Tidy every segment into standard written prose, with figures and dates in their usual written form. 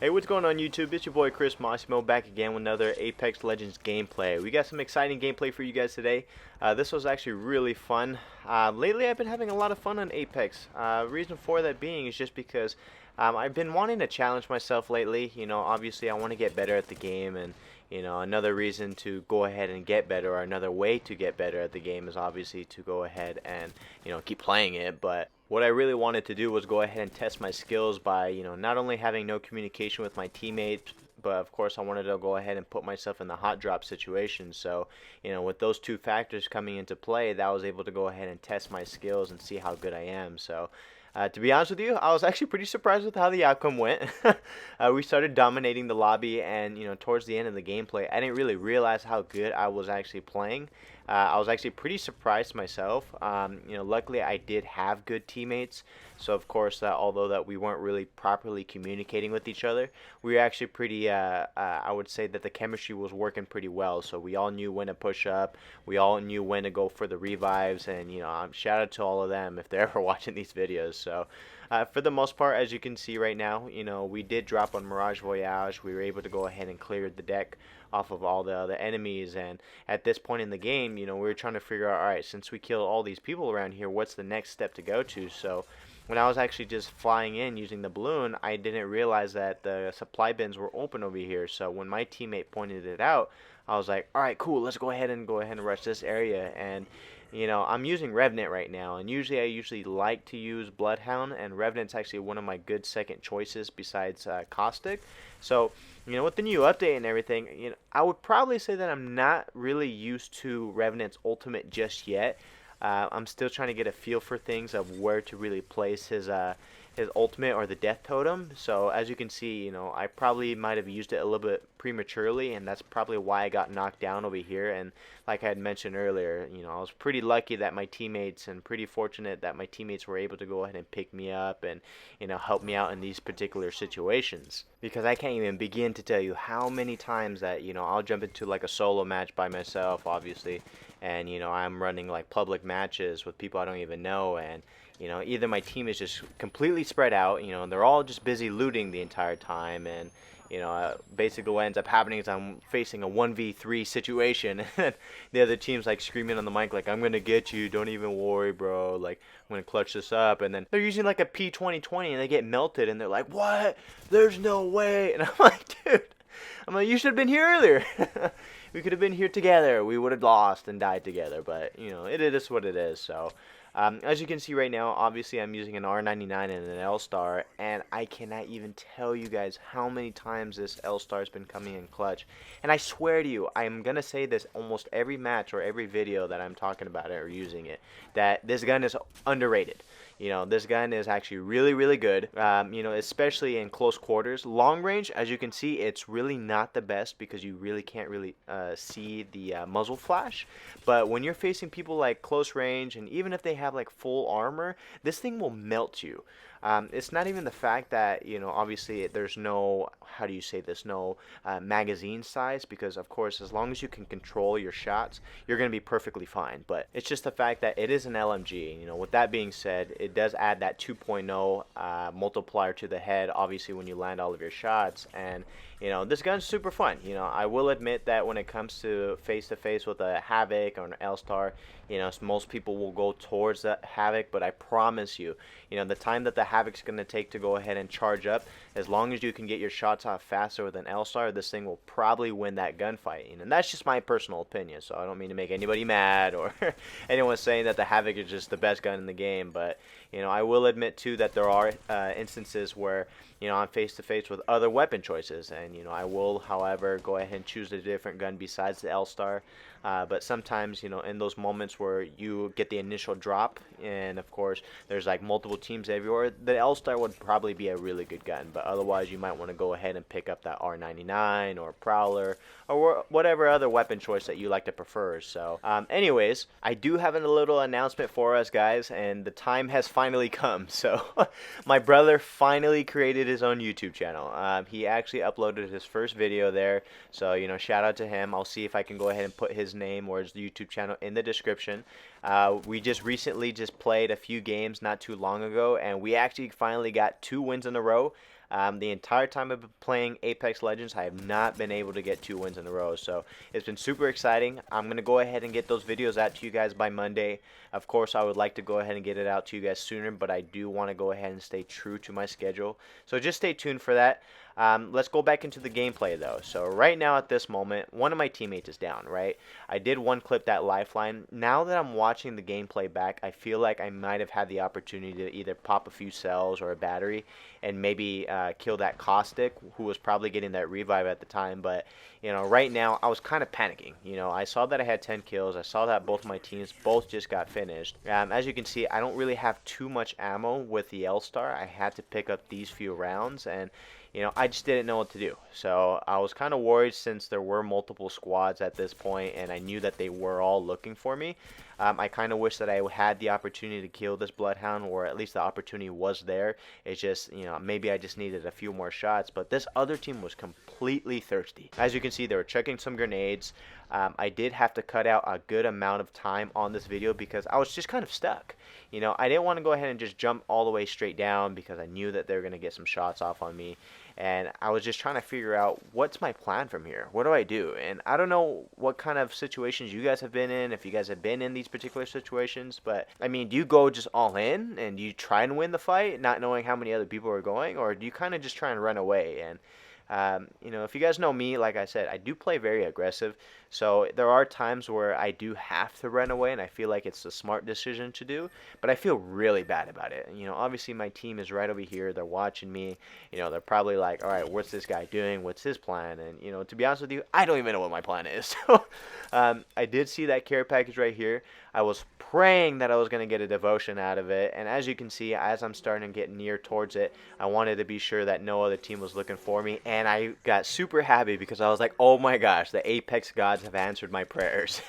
Hey, what's going on YouTube? It's your boy Chris Massimo back again with another Apex Legends gameplay. We got some exciting gameplay for you guys today. This was actually really fun. Lately I've been having a lot of fun on Apex. Reason for that being is just because I've been wanting to challenge myself lately. You know, obviously I want to get better at the game, and you know, another reason to go ahead and get better, or another way to get better at the game, is obviously to go ahead and, you know, keep playing it. But what I really wanted to do was go ahead and test my skills by, you know, not only having no communication with my teammates, but of course I wanted to go ahead and put myself in the hot drop situation. So, you know, with those two factors coming into play, that was able to go ahead and test my skills and see how good I am. So, to be honest with you, I was actually pretty surprised with how the outcome went. We started dominating the lobby, and you know, towards the end of the gameplay, I didn't really realize how good I was actually playing. I was actually pretty surprised myself. You know, luckily I did have good teammates, so of course, although that we weren't really properly communicating with each other, we were actually pretty. I would say that the chemistry was working pretty well. So we all knew when to push up. We all knew when to go for the revives, and you know, shout out to all of them if they're ever watching these videos. So. For the most part, as you can see right now, you know, we did drop on Mirage Voyage. We were able to go ahead and clear the deck off of all the other enemies, and at this point in the game, you know, we were trying to figure out, all right, since we killed all these people around here, what's the next step to go to? So when I was actually just flying in using the balloon, I didn't realize that the supply bins were open over here. So when my teammate pointed it out, I was like, all right, cool, let's go ahead and rush this area. And you know, I'm using Revenant right now, and I usually like to use Bloodhound, and Revenant's actually one of my good second choices besides Caustic. So, you know, with the new update and everything, you know, I would probably say that I'm not really used to Revenant's ultimate just yet. I'm still trying to get a feel for things of where to really place his ultimate, or the death totem. So as you can see, you know, I probably might have used it a little bit prematurely, and that's probably why I got knocked down over here. And like I had mentioned earlier, you know, I was pretty lucky that my teammates, and pretty fortunate that my teammates were able to go ahead and pick me up and, you know, help me out in these particular situations. Because I can't even begin to tell you how many times that, you know, I'll jump into like a solo match by myself, obviously, and you know, I'm running like public matches with people I don't even know, and you know, either my team is just completely spread out, you know, and they're all just busy looting the entire time, and you know, basically what ends up happening is I'm facing a 1v3 situation, and the other team's like screaming on the mic like, I'm gonna get you, don't even worry, bro, like I'm gonna clutch this up. And then they're using like a P2020 and they get melted, and they're like, what, there's no way. And I'm like, dude, I'm like, you should have been here earlier. We could have been here together. We would have lost and died together. But, you know, it is what it is. So, as you can see right now, obviously I'm using an R99 and an L-Star. And I cannot even tell you guys how many times this L-Star has been coming in clutch. And I swear to you, I'm going to say this almost every match or every video that I'm talking about it or using it, that this gun is underrated. You know, this gun is actually really, really good, you know, especially in close quarters. Long range, as you can see, it's really not the best because you really can't really see the muzzle flash. But when you're facing people like close range, and even if they have like full armor, this thing will melt you. It's not even the fact that, you know, obviously there's no, how do you say this, no magazine size, because of course as long as you can control your shots, you're going to be perfectly fine. But it's just the fact that it is an LMG. You know, with that being said, it does add that 2.0 multiplier to the head, obviously, when you land all of your shots. And you know, this gun's super fun. You know, I will admit that when it comes to face with a Havoc or an L-Star, you know, most people will go towards the Havoc, but I promise you, you know, the time that the Havoc's going to take to go ahead and charge up, as long as you can get your shots off faster with an L-Star, this thing will probably win that gunfight. And that's just my personal opinion, so I don't mean to make anybody mad or anyone saying that the Havoc is just the best gun in the game. But, you know, I will admit, too, that there are instances where, you know, I'm face-to-face with other weapon choices. And, you know, I will, however, go ahead and choose a different gun besides the L-Star. But sometimes, you know, in those moments where you get the initial drop, and of course there's like multiple teams everywhere, the L-Star would probably be a really good gun. But otherwise you might want to go ahead and pick up that R99 or Prowler or whatever other weapon choice that you like to prefer. So anyways, I do have a little announcement for us guys, and the time has finally come. So my brother finally created his own YouTube channel. He actually uploaded his first video there, so you know, shout out to him. I'll see if I can go ahead and put his name or his YouTube channel in the description. We just recently played a few games not too long ago, and we actually finally got 2 wins in a row. The entire time I've been playing Apex Legends, I have not been able to get 2 wins in a row. So it's been super exciting. I'm going to go ahead and get those videos out to you guys by Monday. Of course, I would like to go ahead and get it out to you guys sooner, but I do want to go ahead and stay true to my schedule. So just stay tuned for that. Let's go back into the gameplay though. So right now at this moment, one of my teammates is down, right? I did one clip that lifeline. Now that I'm watching the gameplay back, I feel like I might have had the opportunity to either pop a few cells or a battery and maybe kill that Caustic, who was probably getting that revive at the time. But you know, right now I was kind of panicking. You know, I saw that I had 10 kills. I saw that both my teams both just got finished. As you can see, I don't really have too much ammo with the L-Star. I had to pick up these few rounds, and you know, I just didn't know what to do. So I was kind of worried since there were multiple squads at this point, and I knew that they were all looking for me. I kind of wish that I had the opportunity to kill this Bloodhound, or at least the opportunity was there. It's just, you know, maybe I just needed a few more shots. But this other team was completely thirsty. As you can see, they were chucking some grenades. I did have to cut out a good amount of time on this video because I was just kind of stuck. You know, I didn't want to go ahead and just jump all the way straight down because I knew that they were going to get some shots off on me. And I was just trying to figure out, what's my plan from here? What do I do? And I don't know what kind of situations you guys have been in, if you guys have been in these particular situations. But, I mean, do you go just all in and do you try and win the fight, not knowing how many other people are going? Or do you kind of just try and run away? And you know, if you guys know me, like I said, I do play very aggressive. So there are times where I do have to run away, and I feel like it's a smart decision to do. But I feel really bad about it. You know, obviously my team is right over here. They're watching me. You know, they're probably like, all right, what's this guy doing? What's his plan? And, you know, to be honest with you, I don't even know what my plan is. So I did see that care package right here. I was praying that I was going to get a devotion out of it. And as you can see, as I'm starting to get near towards it, I wanted to be sure that no other team was looking for me. And I got super happy because I was like, oh my gosh, the Apex gods have answered my prayers.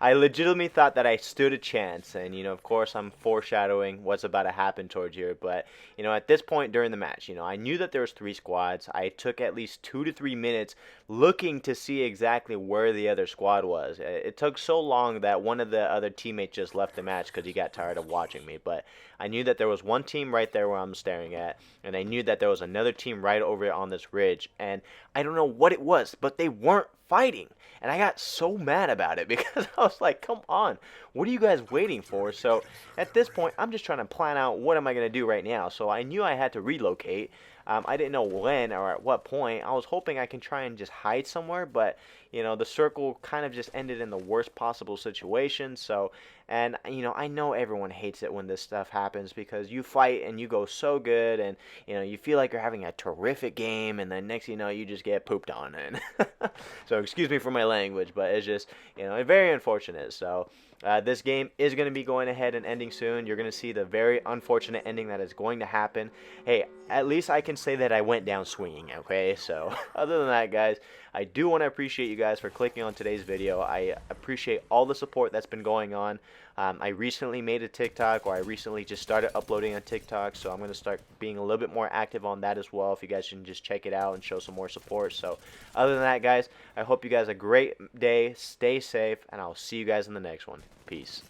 I legitimately thought that I stood a chance. And, you know, of course, I'm foreshadowing what's about to happen towards here. But, you know, at this point during the match, you know, I knew that there was 3 squads. I took at least 2 to 3 minutes looking to see exactly where the other squad was. It took so long that one of the other teammates just left the match because he got tired of watching me. But I knew that there was one team right there where I'm staring at, and I knew that there was another team right over on this ridge. And I don't know what it was, but they weren't fighting. And I got so mad about it because I was like, come on, what are you guys waiting for? So at this point, I'm just trying to plan out what am I going to do right now. So I knew I had to relocate. I didn't know when or at what point. I was hoping I can try and just hide somewhere, but you know, the circle kind of just ended in the worst possible situation. So, and you know, I know everyone hates it when this stuff happens because you fight and you go so good, and you know, you feel like you're having a terrific game, and then next thing you know, you just get pooped on. And so, excuse me for my language, but it's just, you know, very unfortunate. So. This game is going to be going ahead and ending soon. You're going to see the very unfortunate ending that is going to happen. Hey, at least I can say that I went down swinging, okay? So, other than that, guys, I do want to appreciate you guys for clicking on today's video. I appreciate all the support that's been going on. I recently made a TikTok, or I recently just started uploading on TikTok, so I'm going to start being a little bit more active on that as well, if you guys can just check it out and show some more support. So, other than that, guys, I hope you guys have a great day, stay safe, and I'll see you guys in the next one. Peace.